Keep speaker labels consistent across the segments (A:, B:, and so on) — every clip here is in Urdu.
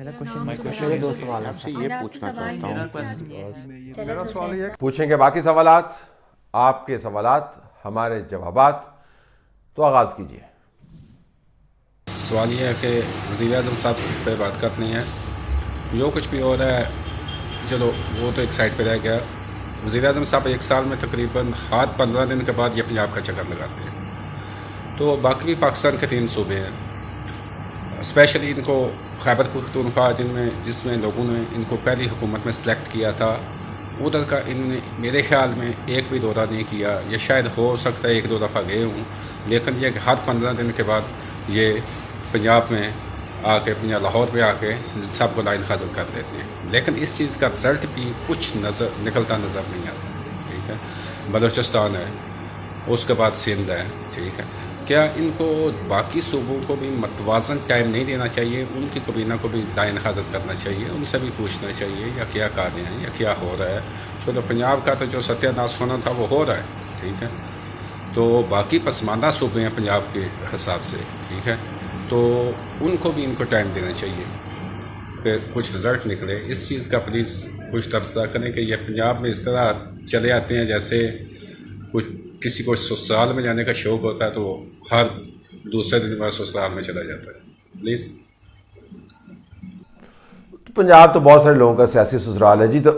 A: میرا
B: نام
A: کوشچن
B: میرے
A: یہ
B: دو
A: ہے
B: سوال ہیں
C: آپ سے
B: سر.
C: یہ
D: میرا آپ سے
C: پوچھنا
D: سوال
C: چاہتا
D: یہ
C: ہوں.
D: ہے
E: میرا سوال یہ ہے
F: پوچھیں گے باقی سوالات، آپ کے سوالات ہمارے جوابات. تو آغاز کیجیے.
G: سوال یہ ہے کہ وزیر اعظم صاحب پہ بات کرنی ہے. جو کچھ بھی ہو رہا ہے چلو وہ تو ایک سائڈ پہ رہ گیا. وزیر اعظم صاحب ایک سال میں تقریباً ہر 15 دن کے بعد یہ پنجاب کا چکر لگاتے ہیں. تو باقی بھی پاکستان کے 3 صوبے ہیں، اسپیشلی ان کو خیبر پختونخوا جس میں لوگوں نے ان کو پہلی حکومت میں سلیکٹ کیا تھا، ادھر کا انہوں نے میرے خیال میں ایک بھی دورہ نہیں کیا. یا شاید ہو سکتا ہے 1-2 دفعہ گئے ہوں، لیکن یہ کہ ہر 15 دن کے بعد یہ پنجاب میں آ کے لاہور میں آ کے سب کو لائن حاضر کر دیتے ہیں. لیکن اس چیز کا رزلٹ بھی کچھ نکلتا نظر نہیں آتا. ٹھیک ہے، بلوچستان ہے، اس کے بعد سندھ ہے. ٹھیک ہے، کیا ان کو باقی صوبوں کو بھی متوازن ٹائم نہیں دینا چاہیے؟ ان کی کابینہ کو بھی لائن حاضر کرنا چاہیے، ان سے بھی پوچھنا چاہیے یا کیا کہہ رہے ہیں یا کیا ہو رہا ہے. چلو پنجاب کا تو جو ستیہ ناش ہونا تھا وہ ہو رہا ہے. ٹھیک ہے، تو باقی پسماندہ صوبے ہیں پنجاب کے حساب سے. ٹھیک ہے، تو ان کو بھی ان کو ٹائم دینا چاہیے کہ کچھ رزلٹ نکلے. اس چیز کا پلیز کچھ تبصرہ کریں کہ یہ پنجاب میں اس طرح چلے آتے ہیں جیسے کچھ کسی کو سسرال میں جانے کا شوق ہوتا ہے تو وہ ہر دوسرے دن بعد سسرال میں چلا جاتا ہے. پلیز.
F: پنجاب تو بہت سارے لوگوں کا سیاسی سسرال ہے جی. تو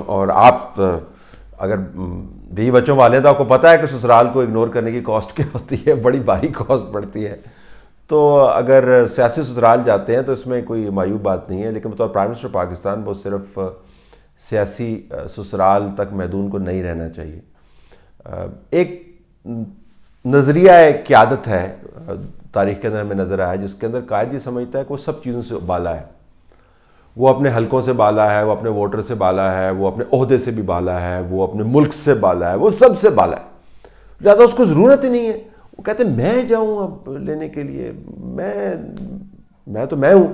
F: اور آپ اگر بیوی بچوں والے ہیں تو آپ کو پتہ ہے کہ سسرال کو اگنور کرنے کی کاسٹ کیا ہوتی ہے، بڑی بھاری کاسٹ پڑتی ہے. تو اگر سیاسی سسرال جاتے ہیں تو اس میں کوئی معیوب بات نہیں ہے، لیکن بطور پرائم منسٹر پاکستان وہ صرف سیاسی سسرال تک محدود کو نہیں رہنا چاہیے. ایک نظریہ قیادت ہے تاریخ کے اندر ہمیں نظر آیا جس کے اندر قائد یہ سمجھتا ہے کہ وہ سب چیزوں سے بالا ہے. وہ اپنے حلقوں سے بالا ہے، وہ اپنے ووٹر سے بالا ہے، وہ اپنے عہدے سے بھی بالا ہے، وہ اپنے ملک سے بالا ہے، وہ سب سے بالا ہے. لہٰذا اس کو ضرورت ہی نہیں ہے. وہ کہتے ہیں میں جاؤں اب لینے کے لیے، میں تو میں ہوں.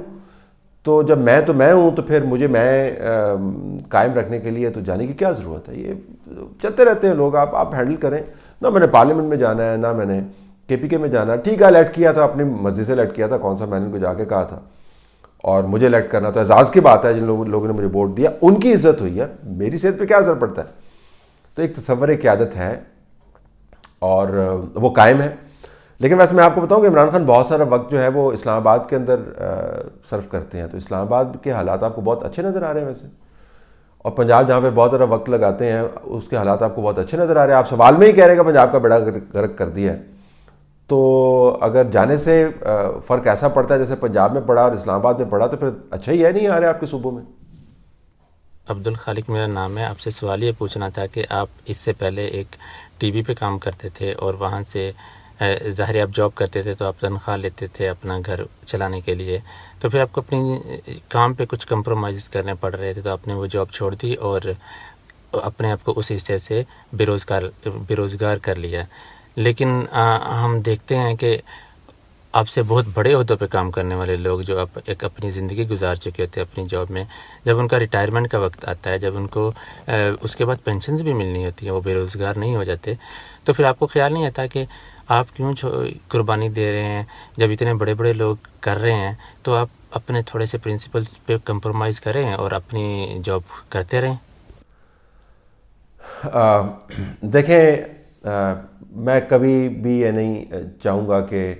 F: تو جب میں ہوں تو پھر مجھے میں قائم رکھنے کے لیے تو جانے کی کیا ضرورت ہے؟ یہ چلتے رہتے ہیں لوگ. آپ ہینڈل کریں. نہ میں نے پارلیمنٹ میں جانا ہے، نہ میں نے KPK میں جانا. ٹھیک ہے، الیکٹ کیا تھا، اپنی مرضی سے الیکٹ کیا تھا. کون سا میں نے ان کو جا کے کہا تھا؟ اور مجھے الیکٹ کرنا تو اعزاز کی بات ہے. جن لوگوں نے مجھے ووٹ دیا ان کی عزت ہوئی ہے، میری صحت پہ کیا اثر پڑتا ہے؟ تو ایک تصور قیادت ہے اور وہ قائم ہے. لیکن ویسے میں آپ کو بتاؤں کہ عمران خان بہت سارا وقت جو ہے وہ اسلام آباد کے اندر صرف کرتے ہیں. تو اسلام آباد کے حالات آپ کو بہت اچھے نظر آ رہے ہیں ویسے. اور پنجاب جہاں پہ بہت سارا وقت لگاتے ہیں اس کے حالات آپ کو بہت اچھے نظر آ رہے ہیں. آپ سوال میں ہی کہہ رہے ہیں کہ پنجاب کا بیڑا غرق کر دیا ہے. تو اگر جانے سے فرق ایسا پڑتا ہے جیسے پنجاب میں پڑا اور اسلام آباد میں پڑا تو پھر اچھا ہی ہے نہیں آ رہے آپ کے صوبوں میں.
A: عبد الخالق میرا نام ہے. آپ سے سوال یہ پوچھنا تھا کہ آپ اس سے پہلے ایک TV پہ کام کرتے تھے اور وہاں سے ظاہر آپ جاب کرتے تھے تو آپ تنخواہ لیتے تھے اپنا گھر چلانے کے لیے. تو پھر آپ کو اپنی کام پہ کچھ کمپرومائز کرنے پڑ رہے تھے تو آپ نے وہ جاب چھوڑ دی اور اپنے آپ کو اس حصے سے بے روزگار کر لیا. لیکن ہم دیکھتے ہیں کہ آپ سے بہت بڑے عہدوں پہ کام کرنے والے لوگ جو ایک اپنی زندگی گزار چکے ہوتے ہیں اپنی جاب میں، جب ان کا ریٹائرمنٹ کا وقت آتا ہے، جب ان کو اس کے بعد پینشنز بھی ملنی ہوتی ہیں، وہ بے روزگار نہیں ہو جاتے، تو پھر آپ کو خیال نہیں آتا کہ آپ کیوں قربانی دے رہے ہیں؟ جب اتنے بڑے بڑے لوگ کر رہے ہیں تو آپ اپنے تھوڑے سے پرنسپلز پہ کمپرومائز کریں اور اپنی جاب کرتے رہیں.
F: دیکھیں، میں کبھی بھی یہ نہیں چاہوں گا کہ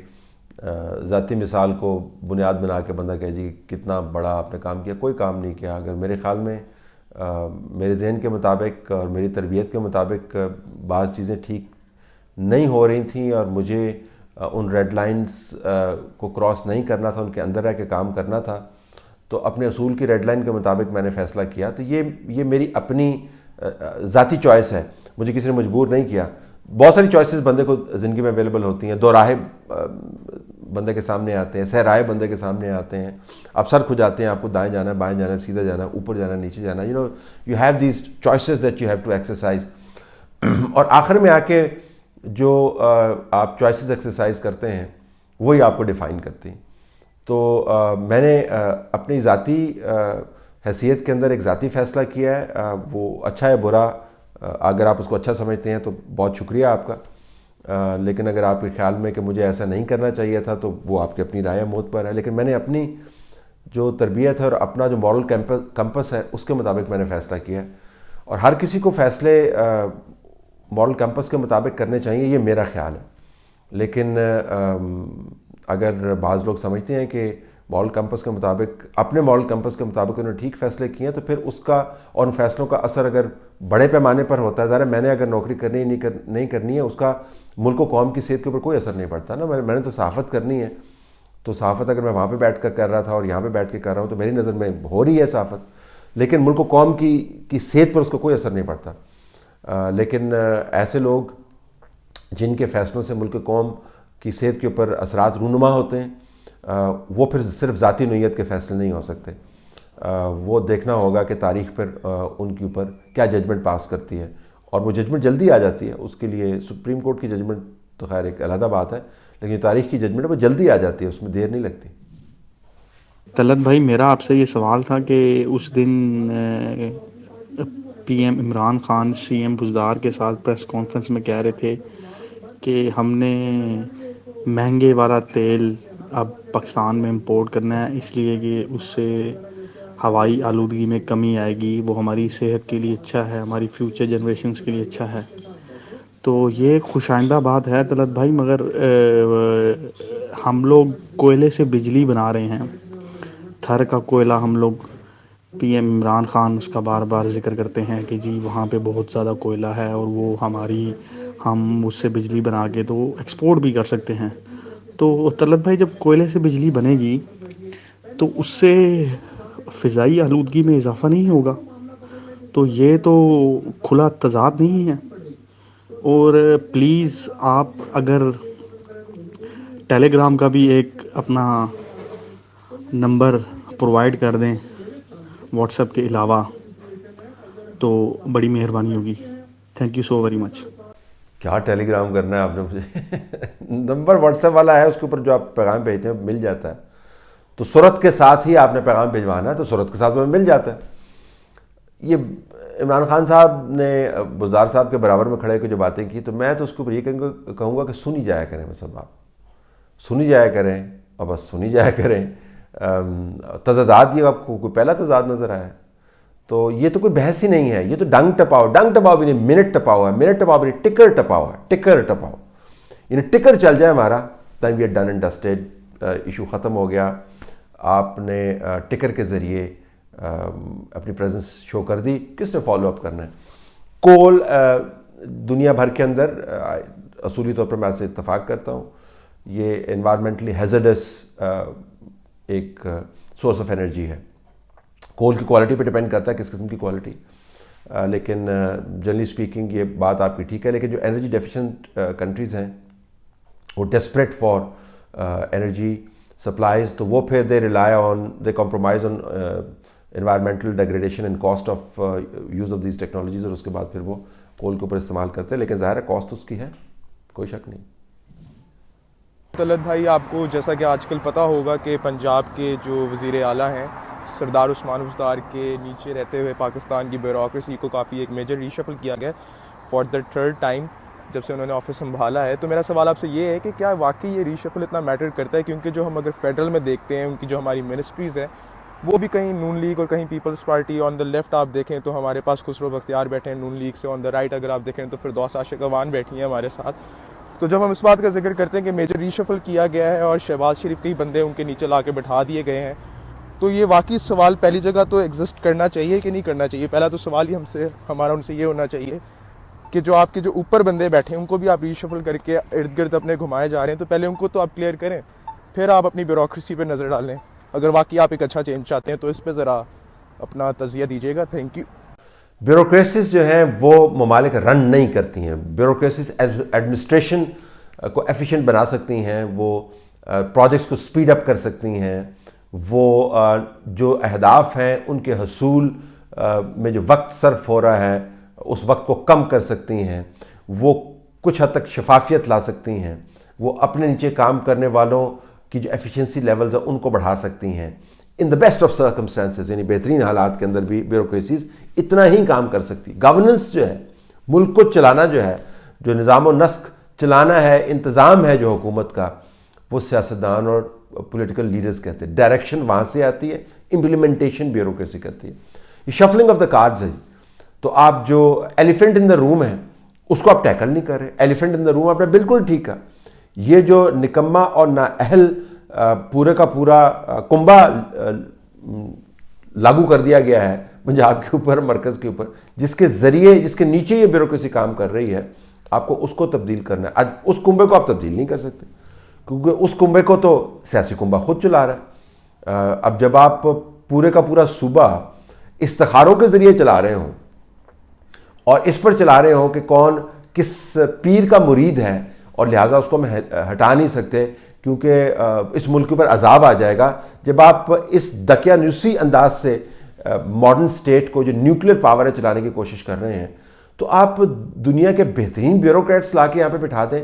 F: ذاتی مثال کو بنیاد بنا کے بندہ کہے جی کتنا بڑا آپ نے کام کیا. کوئی کام نہیں کیا. اگر میرے خیال میں میرے ذہن کے مطابق اور میری تربیت کے مطابق بعض چیزیں ٹھیک نہیں ہو رہی تھیں اور مجھے ان ریڈ لائنز کو کراس نہیں کرنا تھا، ان کے اندر رہ کے کام کرنا تھا، تو اپنے اصول کی ریڈ لائن کے مطابق میں نے فیصلہ کیا. تو یہ میری اپنی ذاتی چوائس ہے، مجھے کسی نے مجبور نہیں کیا. بہت ساری چوائسز بندے کو زندگی میں اویلیبل ہوتی ہیں. دو راہیں بندے کے سامنے آتے ہیں، سہ راہیں بندے کے سامنے آتے ہیں. آپ سر کھجاتے ہیں، آپ کو دائیں جانا ہے، بائیں جانا ہے، سیدھا جانا ہے، اوپر جانا ہے، نیچے جانا ہے. You have these choices that you have to exercise. اور آخر میں آ کے جو آپ چوائسز ایکسرسائز کرتے ہیں وہی آپ کو ڈیفائن کرتی ہیں. تو میں نے اپنی ذاتی حیثیت کے اندر ایک ذاتی فیصلہ کیا ہے. وہ اچھا ہے برا، اگر آپ اس کو اچھا سمجھتے ہیں تو بہت شکریہ آپ کا. لیکن اگر آپ کے خیال میں کہ مجھے ایسا نہیں کرنا چاہیے تھا تو وہ آپ کی اپنی رائے موت پر ہے. لیکن میں نے اپنی جو تربیت ہے اور اپنا جو مورل کمپس ہے اس کے مطابق میں نے فیصلہ کیا ہے. اور ہر کسی کو فیصلے مورل کمپس کے مطابق کرنے چاہیے، یہ میرا خیال ہے. لیکن اگر بعض لوگ سمجھتے ہیں کہ مورل کمپس کے مطابق، اپنے مورل کمپس کے مطابق انہوں نے ٹھیک فیصلے کیے ہیں، تو پھر اس کا اور ان فیصلوں کا اثر اگر بڑے پیمانے پر ہوتا ہے، ظاہر ہے میں نے اگر نوکری کرنی نہیں کرنی ہے، اس کا ملک و قوم کی صحت کے اوپر کوئی اثر نہیں پڑتا نا. میں نے تو صحافت کرنی ہے، تو صحافت اگر میں وہاں پہ بیٹھ کر کر رہا تھا اور یہاں پہ بیٹھ کے کر رہا ہوں تو میری نظر میں ہو رہی ہے صحافت، لیکن ملک و قوم کی صحت پر اس کو کوئی اثر نہیں پڑتا. لیکن ایسے لوگ جن کے فیصلوں سے ملک و قوم کی صحت کے اوپر اثرات رونما ہوتے ہیں، وہ پھر صرف ذاتی نوعیت کے فیصلے نہیں ہو سکتے. وہ دیکھنا ہوگا کہ تاریخ پر ان کے اوپر کیا ججمنٹ پاس کرتی ہے، اور وہ ججمنٹ جلدی آ جاتی ہے. اس کے لیے سپریم کورٹ کی ججمنٹ تو خیر ایک علیحدہ بات ہے، لیکن تاریخ کی ججمنٹ وہ جلدی آ جاتی ہے، اس میں دیر نہیں لگتی.
B: طلعت بھائی، میرا آپ سے یہ سوال تھا کہ اس دن P M Imran Khan C M Buzdar کے ساتھ پریس کانفرنس میں کہہ رہے تھے کہ ہم نے مہنگے والا تیل اب پاکستان میں امپورٹ کرنا ہے، اس لیے کہ اس سے ہوائی آلودگی میں کمی آئے گی، وہ ہماری صحت کے لیے اچھا ہے، ہماری فیوچر جنریشنز کے لیے اچھا ہے. تو یہ خوش آئندہ بات ہے طلعت بھائی، مگر ہم لوگ کوئلے سے بجلی بنا رہے ہیں. تھر کا کوئلہ ہم لوگ، پی ایم عمران خان اس کا بار بار ذکر کرتے ہیں کہ جی وہاں پہ بہت زیادہ کوئلہ ہے اور وہ ہم اس سے بجلی بنا کے تو ایکسپورٹ بھی کر سکتے ہیں. تو طلعت بھائی، جب کوئلے سے بجلی بنے گی تو اس سے فضائی آلودگی میں اضافہ نہیں ہوگا؟ تو یہ تو کھلا تضاد نہیں ہے؟ اور پلیز آپ اگر ٹیلی گرام کا بھی ایک اپنا نمبر پرووائڈ کر دیں واٹس ایپ کے علاوہ تو بڑی مہربانی ہوگی. Thank you so very much.
F: کیا ٹیلی گرام کرنا ہے آپ نے مجھے؟ نمبر واٹس ایپ والا ہے، اس کے اوپر جو آپ پیغام بھیجتے ہیں مل جاتا ہے. تو صورت کے ساتھ ہی آپ نے پیغام بھجوانا ہے، تو صورت کے ساتھ میں مل جاتا ہے. یہ عمران خان صاحب نے بزدار صاحب کے برابر میں کھڑے کے جو باتیں کی، تو میں تو اس کے اوپر یہ کہوں گا کہ سنی جایا کریں. مطلب آپ سنی جایا کریں اور بس سنی جایا کریں. تضادات، یہ آپ کو کوئی پہلا تضاد نظر آیا؟ تو یہ تو کوئی بحث ہی نہیں ہے. یہ تو ڈنگ ٹپاؤ بھی نہیں، منٹ ٹپاؤ ہے. منٹ ٹپاؤ بھی نہیں، ٹکر ٹپاؤ ہے. ٹکر ٹپاؤ یعنی ٹکر چل جائے ہمارا، دین we are done and dusted. Issue ختم ہو گیا. آپ نے ٹکر کے ذریعے اپنی پریزنس شو کر دی. کس نے فالو اپ کرنا ہے؟ کول دنیا بھر کے اندر اصولی طور پر میں سے اتفاق کرتا ہوں، یہ انوائرمنٹلی ہیزرڈس ایک سورس آف انرجی ہے. کول کی کوالٹی پہ ڈپینڈ کرتا ہے کس قسم کی کوالٹی، لیکن جنرلی اسپیکنگ یہ بات آپ کی ٹھیک ہے. لیکن جو انرجی ڈیفیشنٹ کنٹریز ہیں وہ ڈیسپریٹ فار انرجی سپلائز، تو وہ پھر they compromise on environmental degradation and cost of use of these technologies, اور اس کے بعد پھر وہ کول کے اوپر استعمال کرتے ہیں. لیکن ظاہر ہے کاسٹ اس کی ہے، کوئی شک نہیں.
C: طلعت بھائی، آپ کو جیسا کہ آج کل پتہ ہوگا کہ پنجاب کے جو وزیر اعلیٰ ہیں سردار عثمان بزدار کے نیچے رہتے ہوئے پاکستان کی بیوروکریسی کو کافی ایک میجر ریشفل کیا گیا فار دا تھرڈ ٹائم جب سے انہوں نے آفس سنبھالا ہے. تو میرا سوال آپ سے یہ ہے کہ کیا واقعی یہ ریشفل اتنا میٹر کرتا ہے؟ کیونکہ جو ہم اگر فیڈرل میں دیکھتے ہیں ان کی جو ہماری منسٹریز ہیں وہ بھی کہیں نون لیگ اور کہیں Peoples Party. On the left آپ دیکھیں تو ہمارے پاس خسرو بختیار بیٹھے ہیں نون لیگ سے. آن دا رائٹ اگر آپ دیکھیں تو فردوس عاشق اوان بیٹھی ہیں ہمارے ساتھ. تو جب ہم اس بات کا ذکر کرتے ہیں کہ میجر ریشفل کیا گیا ہے اور شہباز شریف کئی بندے ان کے نیچے لا کے بٹھا دیے گئے ہیں، تو یہ واقعی سوال پہلی جگہ تو ایگزسٹ کرنا چاہیے کہ نہیں کرنا چاہیے؟ پہلا تو سوال ہی ہمارا ان سے یہ ہونا چاہیے کہ جو آپ کے جو اوپر بندے بیٹھے ہیں ان کو بھی آپ ریشفل کر کے ارد گرد اپنے گھمائے جا رہے ہیں، تو پہلے ان کو تو آپ کلیئر کریں، پھر آپ اپنی بیوروکریسی پہ نظر ڈالیں. اگر واقعی آپ ایک اچھا چینج چاہتے ہیں تو اس پہ ذرا اپنا تجزیہ دیجیے گا. Thank you.
F: بیوروکریسیز جو ہیں وہ ممالک رن نہیں کرتی ہیں. بیوروکریسیز ایڈمنسٹریشن کو ایفیشینٹ بنا سکتی ہیں، وہ پروجیکٹس کو سپیڈ اپ کر سکتی ہیں، وہ جو اہداف ہیں ان کے حصول میں جو وقت صرف ہو رہا ہے اس وقت کو کم کر سکتی ہیں، وہ کچھ حد تک شفافیت لا سکتی ہیں، وہ اپنے نیچے کام کرنے والوں کی جو ایفیشنسی لیولز ہیں ان کو بڑھا سکتی ہیں. ان دا بیسٹ آف سرکمسٹانسز، یعنی بہترین حالات کے اندر بھی بیوروکریسیز اتنا ہی کام کر سکتی. گورننس جو ہے، ملک کو چلانا جو ہے، جو نظام و نسق چلانا ہے، انتظام ہے جو حکومت کا، وہ سیاستدان اور پولیٹیکل لیڈرز کہتے ہیں. ڈائریکشن وہاں سے آتی ہے, امپلیمنٹیشن بیوروکریسی کرتی ہے. یہ شفلنگ آف دا کارڈز ہے. تو آپ جو ایلیفنٹ ان دا روم ہے اس کو آپ ٹیکل نہیں کر رہے. ایلیفنٹ ان دا روم آپ نے بالکل ٹھیک کہا. یہ جو نکما اور نااہل پورے کا پورا کنبہ لاگو کر دیا گیا ہے پنجاب کے اوپر, مرکز کے اوپر, جس کے ذریعے, جس کے نیچے یہ بیوروکریسی کام کر رہی ہے, آپ کو اس کو تبدیل کرنا ہے. آج اس کنبے کو آپ تبدیل نہیں کر سکتے کیونکہ اس کنبے کو تو سیاسی کنبہ خود چلا رہا ہے. اب جب آپ پورے کا پورا صوبہ استخاروں کے ذریعے چلا رہے ہوں اور اس پر چلا رہے ہوں کہ کون کس پیر کا مرید ہے, اور لہٰذا اس کو ہم ہٹا نہیں سکتے کیونکہ اس ملک کے اوپر عذاب آ جائے گا, جب آپ اس دقیانوسی انداز سے ماڈرن سٹیٹ کو جو نیوکلیر پاور ہے چلانے کی کوشش کر رہے ہیں, تو آپ دنیا کے بہترین بیوروکریٹس لا کے یہاں پہ بٹھا دیں,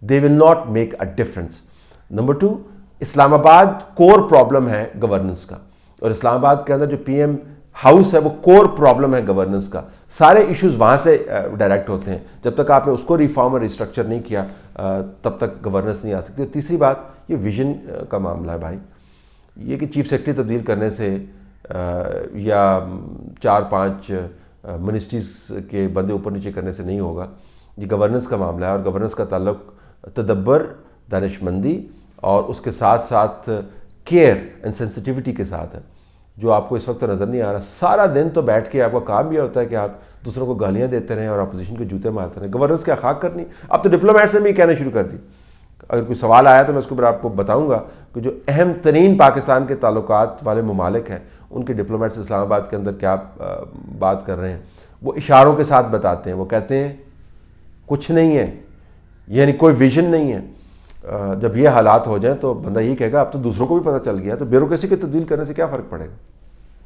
F: they will not make a difference. Number 2, Islamabad core problem ہے گورننس کا, اور اسلام آباد کے اندر جو پی ایم ہاؤس ہے وہ کور پرابلم ہے گورننس کا. سارے ایشوز وہاں سے ڈائریکٹ ہوتے ہیں. جب تک آپ نے اس کو ریفارم اور ریسٹرکچر نہیں کیا تب تک گورننس نہیں آ سکتی. اور تیسری بات, یہ ویژن کا معاملہ ہے بھائی. یہ کہ چیف سیکرٹری تبدیل کرنے سے یا 4-5 منسٹریز کے بندے اوپر نیچے کرنے سے نہیں ہوگا. یہ گورننس کا معاملہ ہے, اور گورننس کا تعلق تدبر, دانش مندی اور اس کے ساتھ ساتھ کیئر اینڈ سینسٹیوٹی کے ساتھ ہے, جو آپ کو اس وقت نظر نہیں آ رہا. سارا دن تو بیٹھ کے آپ کا کام یہ ہوتا ہے کہ آپ دوسروں کو گالیاں دیتے رہیں اور اپوزیشن کے جوتے مارتے رہیں. گورننس کیا خاک کرنی. اب تو ڈپلومیٹس نے بھی کہنا شروع کر دی. اگر کوئی سوال آیا تو میں اس کے اوپر آپ کو بتاؤں گا کہ جو اہم ترین پاکستان کے تعلقات والے ممالک ہیں ان کے ڈپلومیٹس اسلام آباد کے اندر کیا بات کر رہے ہیں. وہ اشاروں کے ساتھ بتاتے ہیں. وہ کہتے ہیں کچھ نہیں ہے, یعنی کوئی ویژن نہیں ہے. جب یہ حالات ہو جائیں تو بندہ یہ کہے گا اب تو دوسروں کو بھی پتہ چل گیا, تو بیوروکریسی کی تبدیل کرنے سے کیا فرق پڑے گا.